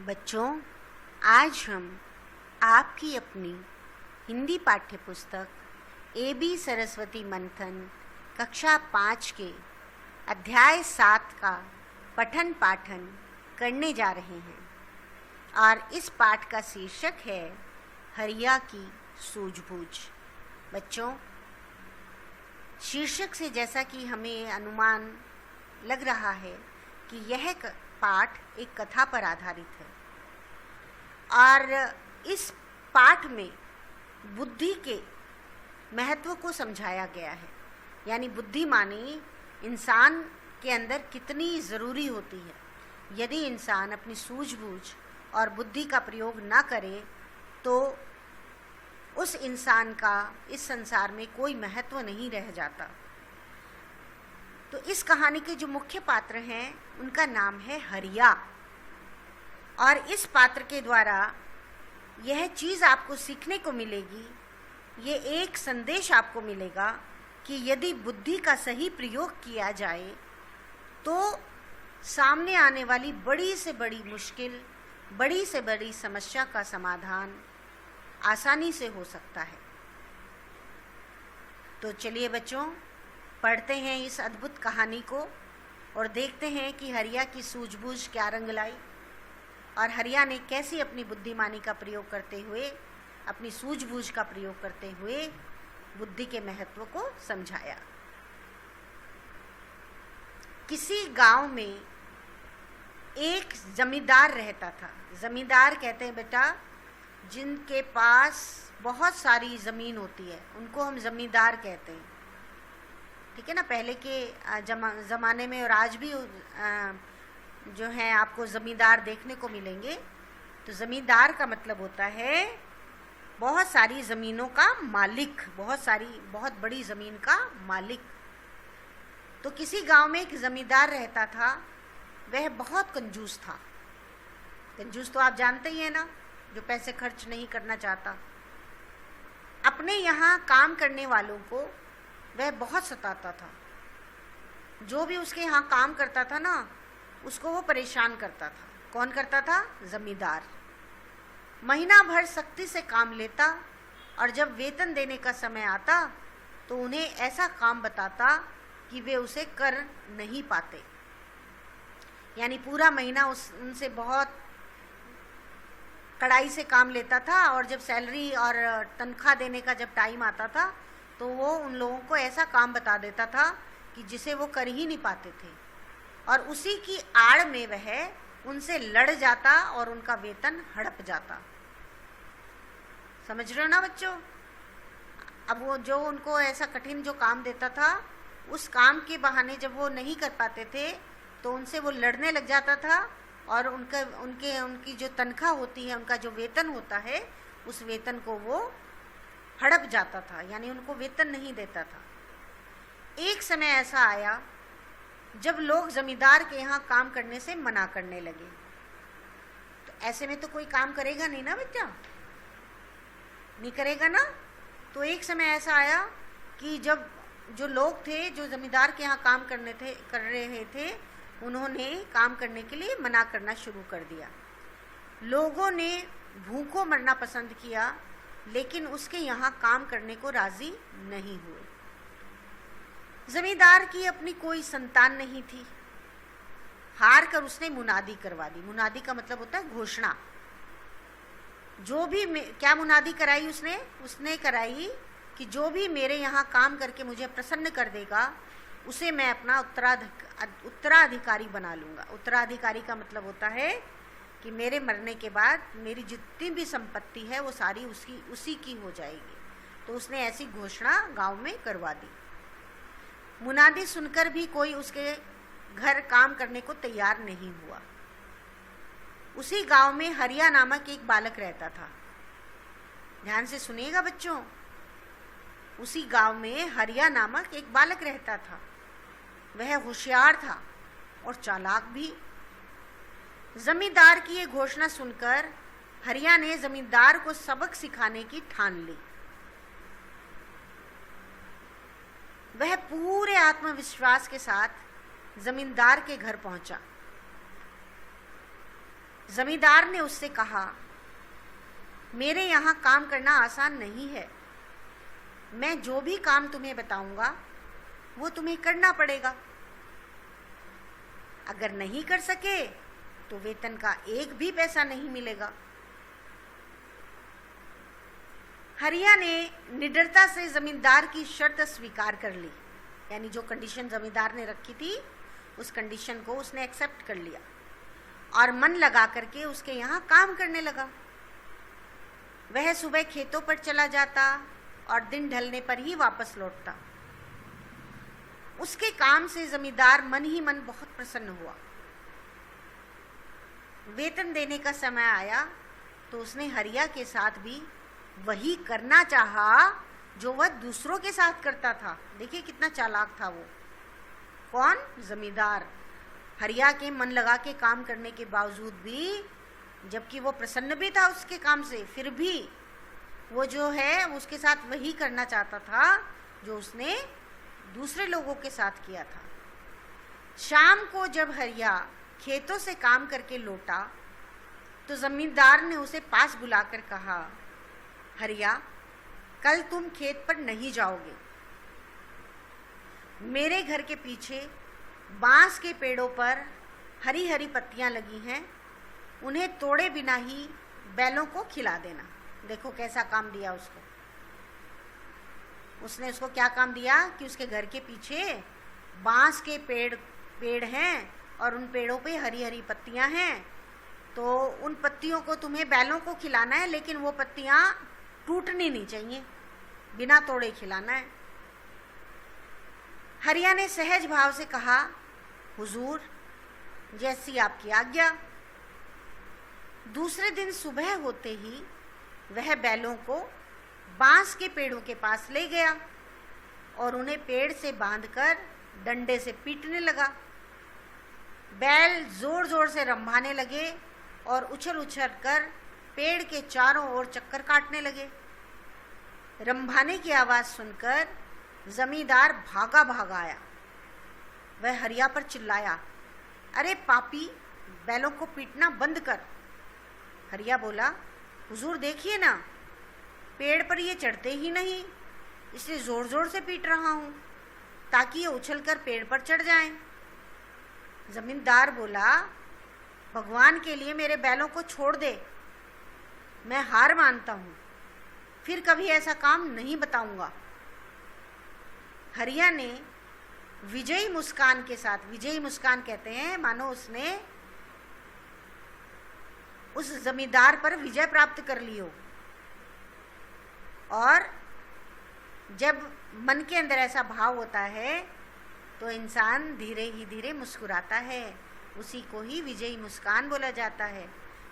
बच्चों, आज हम आपकी अपनी हिंदी पाठ्य पुस्तक ए.बी. सरस्वती मंथन कक्षा 5 के अध्याय 7 का पठन पाठन करने जा रहे हैं और इस पाठ का शीर्षक है हरिया की सूझबूझ। बच्चों, शीर्षक से जैसा कि हमें अनुमान लग रहा है कि यह पाठ एक कथा पर आधारित है और इस पाठ में बुद्धि के महत्व को समझाया गया है। यानी बुद्धि माने इंसान के अंदर कितनी ज़रूरी होती है। यदि इंसान अपनी सूझबूझ और बुद्धि का प्रयोग ना करे तो उस इंसान का इस संसार में कोई महत्व नहीं रह जाता। तो इस कहानी के जो मुख्य पात्र हैं उनका नाम है हरिया और इस पात्र के द्वारा यह चीज़ आपको सीखने को मिलेगी, ये एक संदेश आपको मिलेगा कि यदि बुद्धि का सही प्रयोग किया जाए तो सामने आने वाली बड़ी से बड़ी मुश्किल, बड़ी से बड़ी समस्या का समाधान आसानी से हो सकता है। तो चलिए बच्चों, पढ़ते हैं इस अद्भुत कहानी को और देखते हैं कि हरिया की सूझबूझ क्या रंग लाई और हरिया ने कैसे अपनी बुद्धिमानी का प्रयोग करते हुए, अपनी सूझबूझ का प्रयोग करते हुए बुद्धि के महत्व को समझाया। किसी गांव में एक जमींदार रहता था। जमींदार कहते हैं बेटा जिनके पास बहुत सारी ज़मीन होती है, उनको हम जमींदार कहते हैं। ठीक है ना। पहले के ज़माने में और आज भी जो है आपको ज़मींदार देखने को मिलेंगे। तो ज़मींदार का मतलब होता है बहुत सारी ज़मीनों का मालिक, बहुत बड़ी ज़मीन का मालिक। तो किसी गांव में एक ज़मींदार रहता था। वह बहुत कंजूस था। कंजूस तो आप जानते ही हैं ना, जो पैसे खर्च नहीं करना चाहता। अपने यहाँ काम करने वालों को वह बहुत सताता था। जो भी उसके यहाँ काम करता था ना, उसको वो परेशान करता था। कौन करता था? जमींदार। महीना भर सख्ती से काम लेता और जब वेतन देने का समय आता तो उन्हें ऐसा काम बताता कि वे उसे कर नहीं पाते। यानी पूरा महीना उनसे बहुत कड़ाई से काम लेता था और जब सैलरी और तनख्वाह देने का जब टाइम आता था तो वो उन लोगों को ऐसा काम बता देता था कि जिसे वो कर ही नहीं पाते थे और उसी की आड़ में वह उनसे लड़ जाता और उनका वेतन हड़प जाता। समझ रहे हो ना बच्चों? अब वो जो उनको ऐसा कठिन जो काम देता था, उस काम के बहाने जब वो नहीं कर पाते थे तो उनसे वो लड़ने लग जाता था और उनकी जो तनख्वाह होती है, उनका जो वेतन होता है, उस वेतन को वो हड़प जाता था। यानी उनको वेतन नहीं देता था। एक समय ऐसा आया जब लोग जमींदार के यहाँ काम करने से मना करने लगे। तो ऐसे में तो कोई काम करेगा नहीं ना बच्चा, नहीं करेगा ना। तो एक समय ऐसा आया कि जब जो लोग थे जो जमींदार के यहाँ काम कर रहे थे, उन्होंने काम करने के लिए मना करना शुरू कर दिया। लोगों ने भूखों मरना पसंद किया लेकिन उसके यहाँ काम करने को राजी नहीं हुए। जमींदार की अपनी कोई संतान नहीं थी। हार कर उसने मुनादी करवा दी। मुनादी का मतलब होता है घोषणा। जो भी क्या मुनादी कराई उसने कराई कि जो भी मेरे यहाँ काम करके मुझे प्रसन्न कर देगा उसे मैं अपना उत्तराधिकारी बना लूँगा। उत्तराधिकारी का मतलब होता है कि मेरे मरने के बाद मेरी जितनी भी संपत्ति है वो सारी उसी की हो जाएगी। तो उसने ऐसी घोषणा गांव में करवा दी। मुनादी सुनकर भी कोई उसके घर काम करने को तैयार नहीं हुआ। उसी गांव में हरिया नामक एक बालक रहता था। ध्यान से सुनिएगा बच्चों, उसी गांव में हरिया नामक एक बालक रहता था। वह होशियार था और चालाक भी। जमींदार की ये घोषणा सुनकर हरिया ने जमींदार को सबक सिखाने की ठान ली। वह पूरे आत्मविश्वास के साथ जमींदार के घर पहुंचा। जमींदार ने उससे कहा, मेरे यहाँ काम करना आसान नहीं है, मैं जो भी काम तुम्हें बताऊंगा वो तुम्हें करना पड़ेगा। अगर नहीं कर सके तो वेतन का एक भी पैसा नहीं मिलेगा। हरिया ने निडरता से जमींदार की शर्त स्वीकार कर ली, यानी जो कंडीशन जमींदार ने रखी थी उस कंडीशन को उसने एक्सेप्ट कर लिया और मन लगा करके उसके यहाँ काम करने लगा। वह सुबह खेतों पर चला जाता और दिन ढलने पर ही वापस लौटता। उसके काम से जमींदार मन ही मन बहुत प्रसन्न हुआ। वेतन देने का समय आया तो उसने हरिया के साथ भी वही करना चाहा जो वह दूसरों के साथ करता था। देखिए कितना चालाक था वो। कौन? जमींदार। हरिया के मन लगा के काम करने के बावजूद भी, जबकि वो प्रसन्न भी था उसके काम से, फिर भी वो जो है उसके साथ वही करना चाहता था जो उसने दूसरे लोगों के साथ किया था। शाम को जब हरिया खेतों से काम करके लौटा तो जमींदार ने उसे पास बुलाकर कहा, हरिया, कल तुम खेत पर नहीं जाओगे। मेरे घर के पीछे बांस के पेड़ों पर हरी हरी पत्तियां लगी हैं, उन्हें तोड़े बिना ही बैलों को खिला देना। देखो कैसा काम दिया उसको। उसने उसको क्या काम दिया कि उसके घर के पीछे बांस के पेड़ हैं और उन पेड़ों पे हरी हरी पत्तियां हैं, तो उन पत्तियों को तुम्हें बैलों को खिलाना है, लेकिन वो पत्तियां टूटनी नहीं चाहिए, बिना तोड़े खिलाना है। हरिया ने सहज भाव से कहा, हुजूर, जैसी आपकी आज्ञा। दूसरे दिन सुबह होते ही वह बैलों को बांस के पेड़ों के पास ले गया और उन्हें पेड़ से बांधकर डंडे से पीटने लगा। बैल जोर जोर से रंभाने लगे और उछल उछल कर पेड़ के चारों ओर चक्कर काटने लगे। रंभाने की आवाज सुनकर जमींदार भागा भागा आया। वह हरिया पर चिल्लाया, अरे पापी, बैलों को पीटना बंद कर। हरिया बोला, हुजूर देखिए ना, पेड़ पर ये चढ़ते ही नहीं, इसलिए जोर जोर से पीट रहा हूं ताकि ये उछलकर पेड़ पर चढ़ जाएं। जमींदार बोला, भगवान के लिए मेरे बैलों को छोड़ दे, मैं हार मानता हूं, फिर कभी ऐसा काम नहीं बताऊंगा। हरिया ने विजयी मुस्कान के साथ, विजयी मुस्कान कहते हैं मानो उसने उस जमींदार पर विजय प्राप्त कर ली हो, और जब मन के अंदर ऐसा भाव होता है तो इंसान धीरे ही धीरे मुस्कुराता है, उसी को ही विजयी मुस्कान बोला जाता है।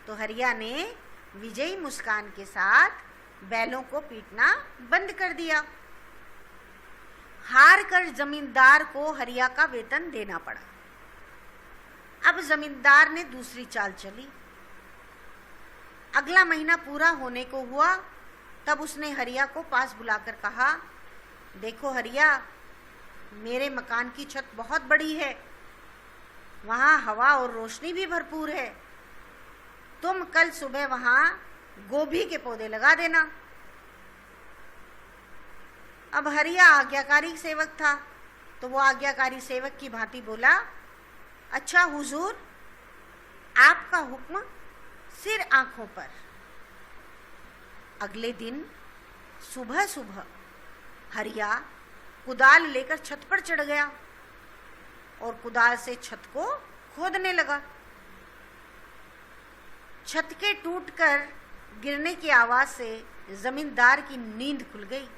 तो हरिया ने विजयी मुस्कान के साथ बैलों को पीटना बंद कर दिया। हार कर जमींदार को हरिया का वेतन देना पड़ा। अब जमींदार ने दूसरी चाल चली। अगला महीना पूरा होने को हुआ तब उसने हरिया को पास बुलाकर कहा, देखो हरिया, मेरे मकान की छत बहुत बड़ी है, वहाँ हवा और रोशनी भी भरपूर है, तुम कल सुबह वहाँ गोभी के पौधे लगा देना। अब हरिया आज्ञाकारी सेवक था तो वो आज्ञाकारी सेवक की भांति बोला, अच्छा हुजूर, आपका हुक्म, सिर आंखों पर। अगले दिन सुबह सुबह हरिया कुदाल लेकर छत पर चढ़ गया और कुदाल से छत को खोदने लगा। छत के टूटकर गिरने की आवाज से जमींदार की नींद खुल गई।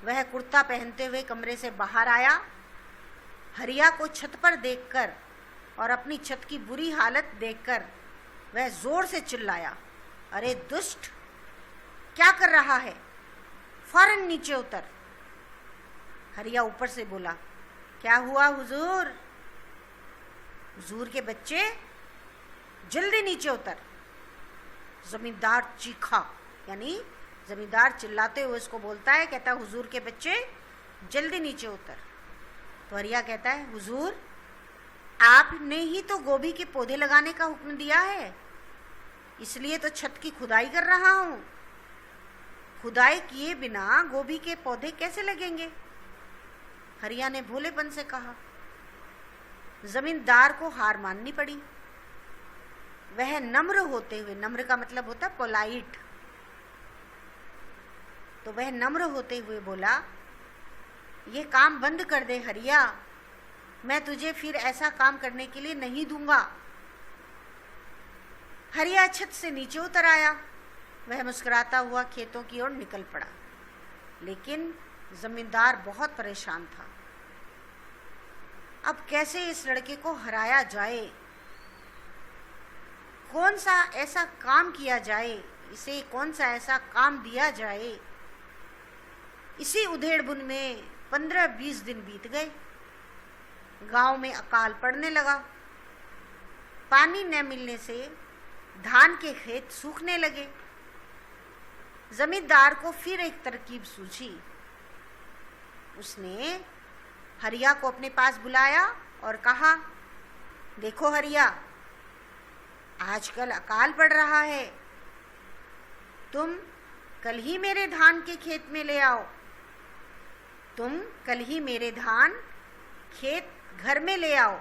वह कुर्ता पहनते हुए कमरे से बाहर आया। हरिया को छत पर देखकर और अपनी छत की बुरी हालत देखकर वह जोर से चिल्लाया, अरे दुष्ट, क्या कर रहा है, फौरन नीचे उतर। हरिया ऊपर से बोला, क्या हुआ हुजूर? हुजूर के बच्चे, जल्दी नीचे उतर। जमींदार चीखा, यानी जमींदार चिल्लाते हुए उसको बोलता है, कहता है हुजूर के बच्चे जल्दी नीचे उतर। तो हरिया कहता है, हुजूर आपने ही तो गोभी के पौधे लगाने का हुक्म दिया है, इसलिए तो छत की खुदाई कर रहा हूं। खुदाई किए बिना गोभी के पौधे कैसे लगेंगे? हरिया ने भोलेपन से कहा। जमींदार को हार माननी पड़ी। वह नम्र होते हुए, नम्र का मतलब होता पोलाइट, तो वह नम्र होते हुए बोला, यह काम बंद कर दे हरिया, मैं तुझे फिर ऐसा काम करने के लिए नहीं दूंगा। हरिया छत से नीचे उतर आया। वह मुस्कुराता हुआ खेतों की ओर निकल पड़ा, लेकिन जमींदार बहुत परेशान था। अब कैसे इस लड़के को हराया जाए, कौन सा ऐसा काम किया जाए, इसे कौन सा ऐसा काम दिया जाए। इसी उधेड़बुन में 15-20 दिन बीत गए। गांव में अकाल पड़ने लगा। पानी न मिलने से धान के खेत सूखने लगे। जमींदार को फिर एक तरकीब सूझी। उसने हरिया को अपने पास बुलाया और कहा, देखो हरिया, आजकल अकाल पड़ रहा है, तुम कल ही मेरे धान के खेत में ले आओ। तुम कल ही मेरे धान खेत घर में ले आओ।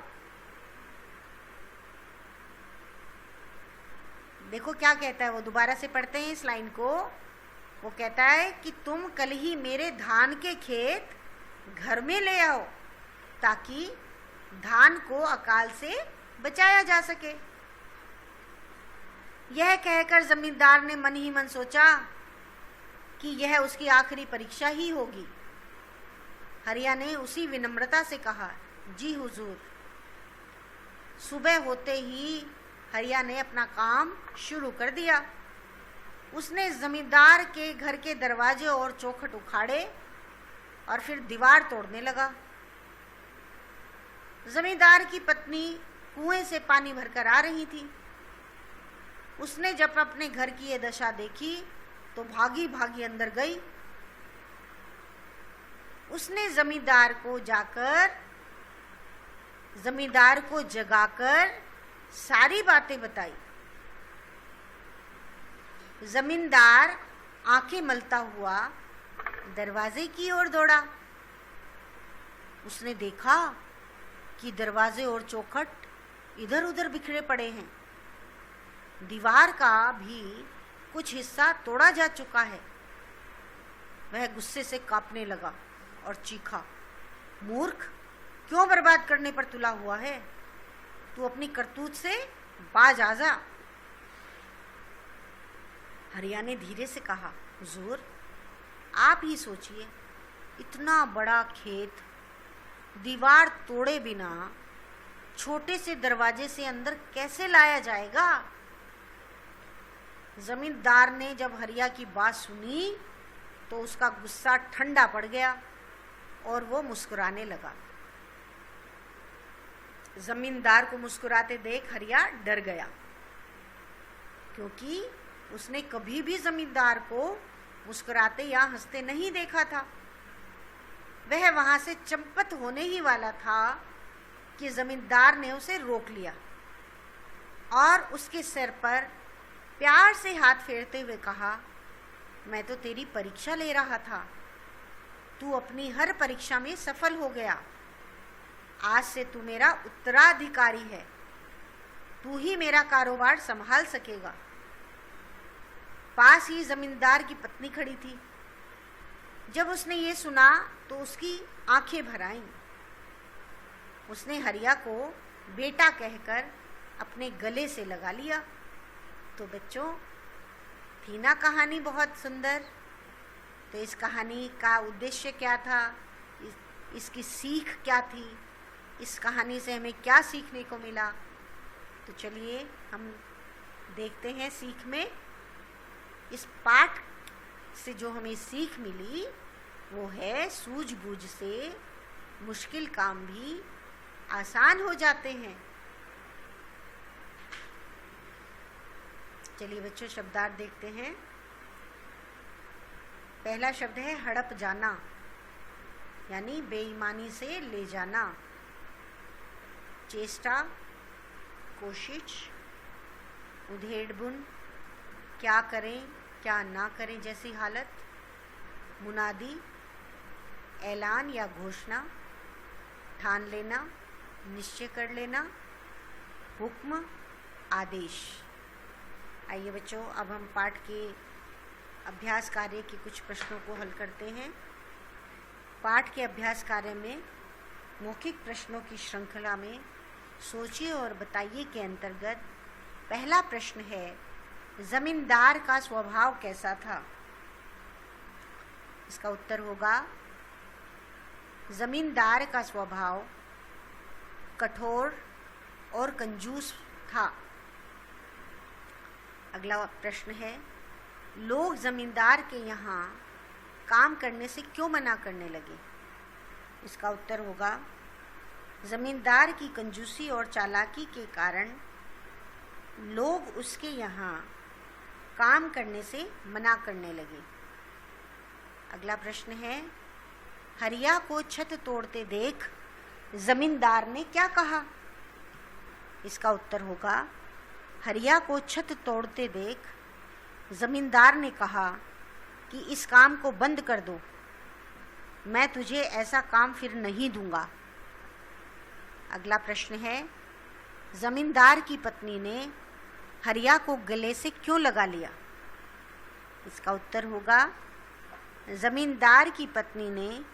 देखो क्या कहता है वो, दोबारा से पढ़ते हैं इस लाइन को। वो कहता है कि तुम कल ही मेरे धान के खेत घर में ले आओ, ताकि धान को अकाल से बचाया जा सके। यह कहकर जमींदार ने मन ही मन सोचा कि यह उसकी आखिरी परीक्षा ही होगी। हरिया ने उसी विनम्रता से कहा, जी हुजूर। सुबह होते ही हरिया ने अपना काम शुरू कर दिया। उसने जमींदार के घर के दरवाजे और चौखट उखाड़े और फिर दीवार तोड़ने लगा। जमींदार की पत्नी कुएं से पानी भरकर आ रही थी। उसने जब अपने घर की ये दशा देखी तो भागी भागी अंदर गई। उसने जमींदार को जगाकर सारी बातें बताई। जमींदार आंखें मलता हुआ दरवाजे की ओर दौड़ा। उसने देखा कि दरवाजे और चौखट इधर उधर बिखरे पड़े हैं। दीवार का भी कुछ हिस्सा तोड़ा जा चुका है। वह गुस्से से कांपने लगा और चीखा, मूर्ख, क्यों बर्बाद करने पर तुला हुआ है? तू अपनी करतूत से बाज आ जा। हरिया ने धीरे से कहा, हुजूर, आप ही सोचिए, इतना बड़ा खेत दीवार तोड़े बिना छोटे से दरवाजे से अंदर कैसे लाया जाएगा? जमींदार ने जब हरिया की बात सुनी तो उसका गुस्सा ठंडा पड़ गया और वो मुस्कुराने लगा। जमींदार को मुस्कुराते देख हरिया डर गया, क्योंकि उसने कभी भी जमींदार को मुस्कुराते या हंसते नहीं देखा था। वह वहां से चंपत होने ही वाला था कि जमींदार ने उसे रोक लिया और उसके सिर पर प्यार से हाथ फेरते हुए कहा, मैं तो तेरी परीक्षा ले रहा था, तू अपनी हर परीक्षा में सफल हो गया। आज से तू मेरा उत्तराधिकारी है, तू ही मेरा कारोबार संभाल सकेगा। पास ही जमींदार की पत्नी खड़ी थी। जब उसने ये सुना तो उसकी आंखें भर आईं। उसने हरिया को बेटा कहकर अपने गले से लगा लिया। तो बच्चों, थी ना कहानी बहुत सुंदर? तो इस कहानी का उद्देश्य क्या था? इसकी सीख क्या थी? इस कहानी से हमें क्या सीखने को मिला? तो चलिए हम देखते हैं सीख में। इस पाठ से जो हमें सीख मिली वो है, सूझबूझ से मुश्किल काम भी आसान हो जाते हैं। चलिए बच्चों, शब्दार्थ देखते हैं। पहला शब्द है हड़प जाना, यानी बेईमानी से ले जाना। चेष्टा, कोशिश, उधेड़-बुन, क्या करें क्या ना करें जैसी हालत, मुनादी, ऐलान या घोषणा, ठान लेना, निश्चय कर लेना, हुक्म, आदेश। आइए बच्चों, अब हम पाठ के अभ्यास कार्य के कुछ प्रश्नों को हल करते हैं। पाठ के अभ्यास कार्य में मौखिक प्रश्नों की श्रृंखला में सोचिए और बताइए के अंतर्गत पहला प्रश्न है, जमींदार का स्वभाव कैसा था? इसका उत्तर होगा, जमींदार का स्वभाव कठोर और कंजूस था। अगला प्रश्न है, लोग जमींदार के यहाँ काम करने से क्यों मना करने लगे? इसका उत्तर होगा, जमींदार की कंजूसी और चालाकी के कारण लोग उसके यहाँ काम करने से मना करने लगे। अगला प्रश्न है, हरिया को छत तोड़ते देख जमींदार ने क्या कहा? इसका उत्तर होगा, हरिया को छत तोड़ते देख जमींदार ने कहा कि इस काम को बंद कर दो, मैं तुझे ऐसा काम फिर नहीं दूंगा। अगला प्रश्न है, जमींदार की पत्नी ने हरिया को गले से क्यों लगा लिया? इसका उत्तर होगा, जमींदार की पत्नी ने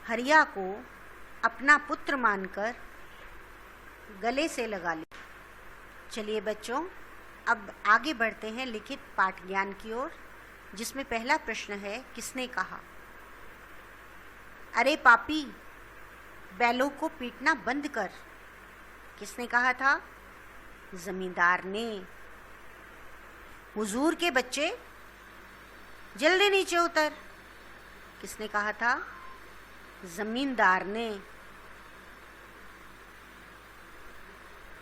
हरिया को अपना पुत्र मानकर गले से लगा लिया। चलिए बच्चों, अब आगे बढ़ते हैं लिखित पाठ ज्ञान की ओर, जिसमें पहला प्रश्न है, किसने कहा? अरे पापी, बैलों को पीटना बंद कर। किसने कहा था? जमींदार ने। हुजूर के बच्चे, जल्दी नीचे उतर। किसने कहा था? जमींदार ने।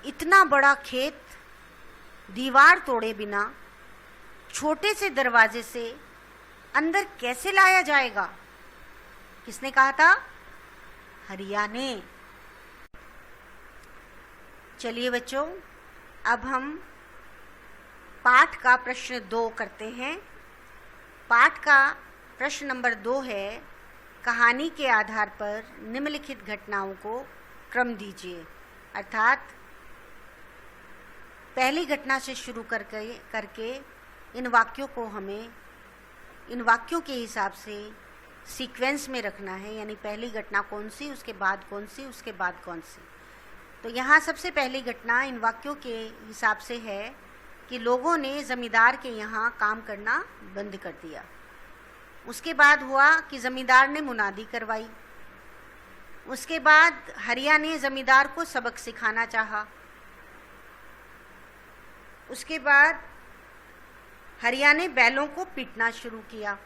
इतना बड़ा खेत दीवार तोड़े बिना छोटे से दरवाजे से अंदर कैसे लाया जाएगा? किसने कहा था? हरिया ने। चलिए बच्चों, अब हम पाठ का प्रश्न 2 करते हैं। पाठ का प्रश्न नंबर 2 है, कहानी के आधार पर निम्नलिखित घटनाओं को क्रम दीजिए। अर्थात पहली घटना से शुरू करके इन वाक्यों को हमें इन वाक्यों के हिसाब से सीक्वेंस में रखना है, यानी पहली घटना कौन सी, उसके बाद कौन सी, उसके बाद कौन सी। तो यहाँ सबसे पहली घटना इन वाक्यों के हिसाब से है कि लोगों ने जमींदार के यहाँ काम करना बंद कर दिया। उसके बाद हुआ कि जमींदार ने मुनादी करवाई। उसके बाद हरिया ने जमींदार को सबक सिखाना चाहा। उसके बाद हरिया ने बैलों को पीटना शुरू किया।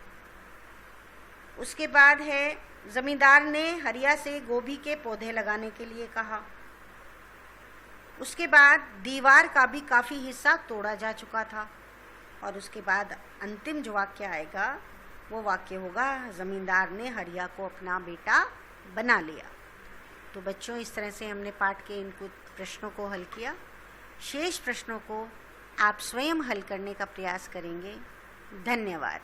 उसके बाद है, जमींदार ने हरिया से गोभी के पौधे लगाने के लिए कहा। उसके बाद दीवार का भी काफ़ी हिस्सा तोड़ा जा चुका था। और उसके बाद अंतिम जो वाक्य आएगा वो वाक्य होगा, ज़मींदार ने हरिया को अपना बेटा बना लिया। तो बच्चों, इस तरह से हमने पाठ के इन कुछ प्रश्नों को हल किया। शेष प्रश्नों को आप स्वयं हल करने का प्रयास करेंगे। धन्यवाद।